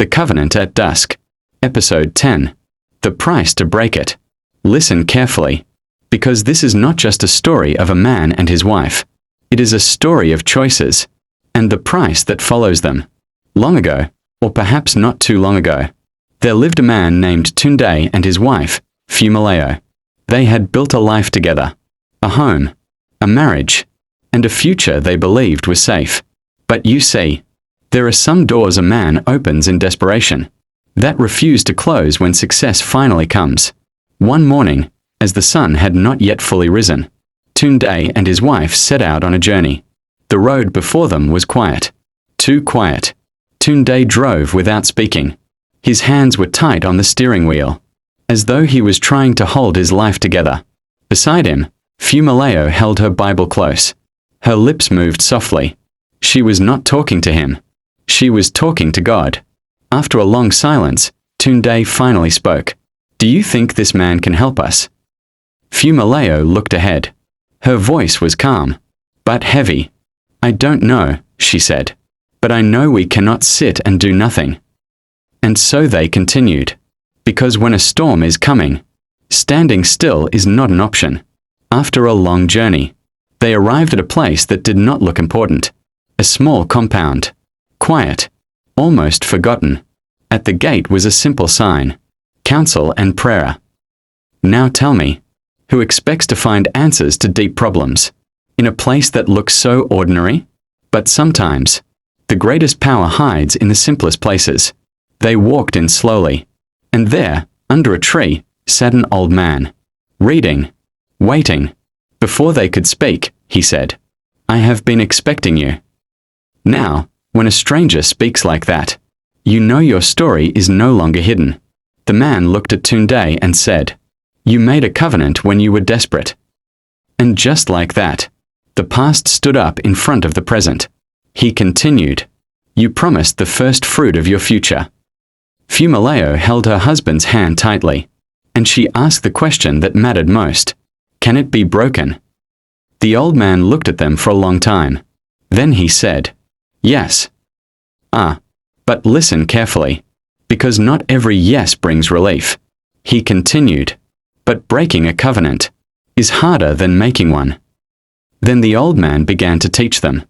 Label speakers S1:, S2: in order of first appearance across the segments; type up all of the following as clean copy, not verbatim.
S1: The Covenant at Dusk, Episode 10. The Price to Break It. Listen carefully, because this is not just a story of a man and his wife. It is a story of choices, and the price that follows them. Long ago, or perhaps not too long ago, there lived a man named Tunde and his wife, Fumilayo. They had built a life together, a home, a marriage, and a future they believed was safe. But you see, there are some doors a man opens in desperation, that refuse to close when success finally comes. One morning, as the sun had not yet fully risen, Tunde and his wife set out on a journey. The road before them was quiet. Too quiet. Tunde drove without speaking. His hands were tight on the steering wheel, as though he was trying to hold his life together. Beside him, Fumilayo held her Bible close. Her lips moved softly. She was not talking to him. She was talking to God. After a long silence, Tunde finally spoke. "Do you think this man can help us?" Fumilayo looked ahead. Her voice was calm, but heavy. "I don't know," she said, "but I know we cannot sit and do nothing." And so they continued. Because when a storm is coming, standing still is not an option. After a long journey, they arrived at a place that did not look important. A small compound. Quiet. Almost forgotten. At the gate was a simple sign. Counsel and prayer. Now tell me, who expects to find answers to deep problems in a place that looks so ordinary? But sometimes, the greatest power hides in the simplest places. They walked in slowly, and there, under a tree, sat an old man, reading, waiting. Before they could speak, he said, "I have been expecting you." Now, when a stranger speaks like that, you know your story is no longer hidden. The man looked at Tunde and said, "You made a covenant when you were desperate." And just like that, the past stood up in front of the present. He continued, "You promised the first fruit of your future." Fumilayo held her husband's hand tightly, and she asked the question that mattered most. Can it be broken? The old man looked at them for a long time. Then he said, "Yes." But listen carefully, because not every yes brings relief. He continued, "But breaking a covenant is harder than making one." Then the old man began to teach them.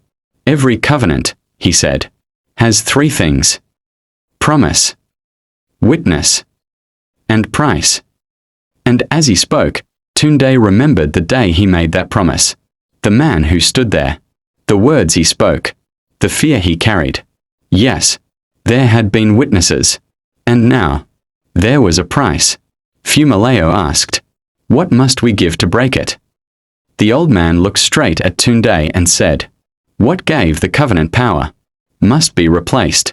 S1: Every covenant, he said, has three things: promise, witness, and price. And as he spoke, Tunde remembered the day he made that promise, the man who stood there, the words he spoke, the fear he carried. Yes, there had been witnesses, and now, there was a price. Fumilayo asked, "What must we give to break it?" The old man looked straight at Tunde and said, "What gave the covenant power must be replaced."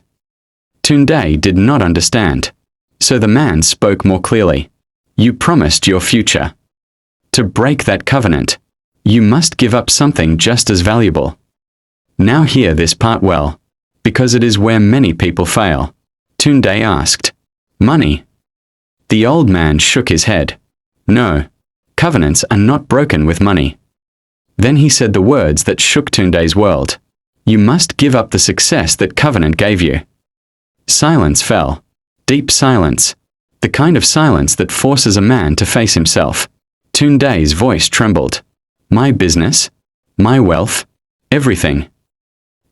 S1: Tunde did not understand, so the man spoke more clearly. "You promised your future. To break that covenant, you must give up something just as valuable." Now hear this part well, because it is where many people fail. Tunde asked, "Money?" The old man shook his head. "No, covenants are not broken with money." Then he said the words that shook Tunde's world. "You must give up the success that covenant gave you." Silence fell. Deep silence. The kind of silence that forces a man to face himself. Tunde's voice trembled. "My business? My wealth? Everything?"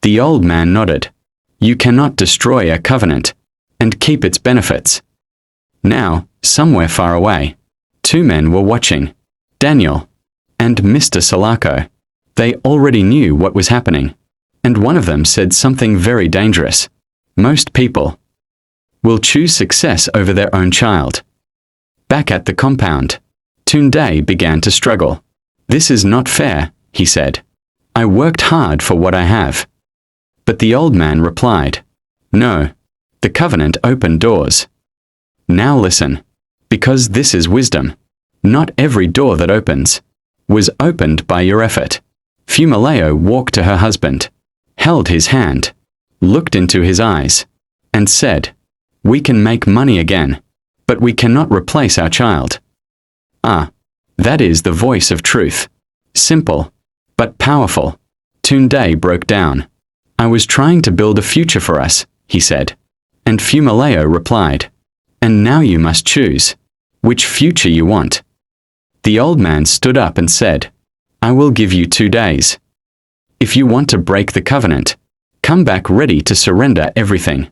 S1: The old man nodded. "You cannot destroy a covenant and keep its benefits." Now, somewhere far away, two men were watching, Daniel and Mr. Salako. They already knew what was happening, and one of them said something very dangerous. Most people will choose success over their own child. Back at the compound, Tunde began to struggle. "This is not fair," he said. "I worked hard for what I have." But the old man replied, "No, the covenant opened doors. Now listen, because this is wisdom. Not every door that opens was opened by your effort." Fumilayo walked to her husband, held his hand, looked into his eyes, and said, "We can make money again, but we cannot replace our child." That is the voice of truth. Simple, but powerful. Tunde broke down. "I was trying to build a future for us," he said, And Fumilayo replied, "And now you must choose which future you want." The old man stood up and said, "I will give you 2 days. If you want to break the covenant, come back ready to surrender everything."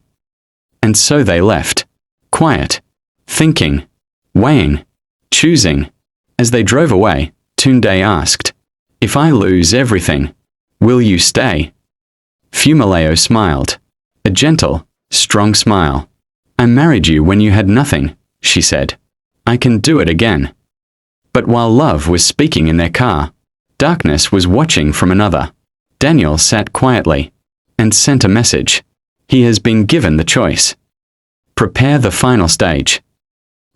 S1: And so they left, quiet, thinking, weighing, choosing. As they drove away, Tunde asked, "If I lose everything, will you stay?" Fumilayo smiled, a gentle, strong smile. "I married you when you had nothing," she said. "I can do it again." But while love was speaking in their car, darkness was watching from another. Daniel sat quietly and sent a message. He has been given the choice. Prepare the final stage.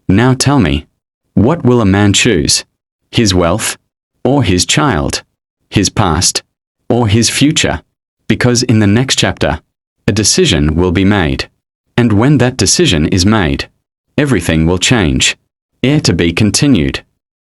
S1: Now tell me, what will a man choose? His wealth, or his child? His past, or his future? Because in the next chapter, a decision will be made. And when that decision is made, everything will change. To be continued.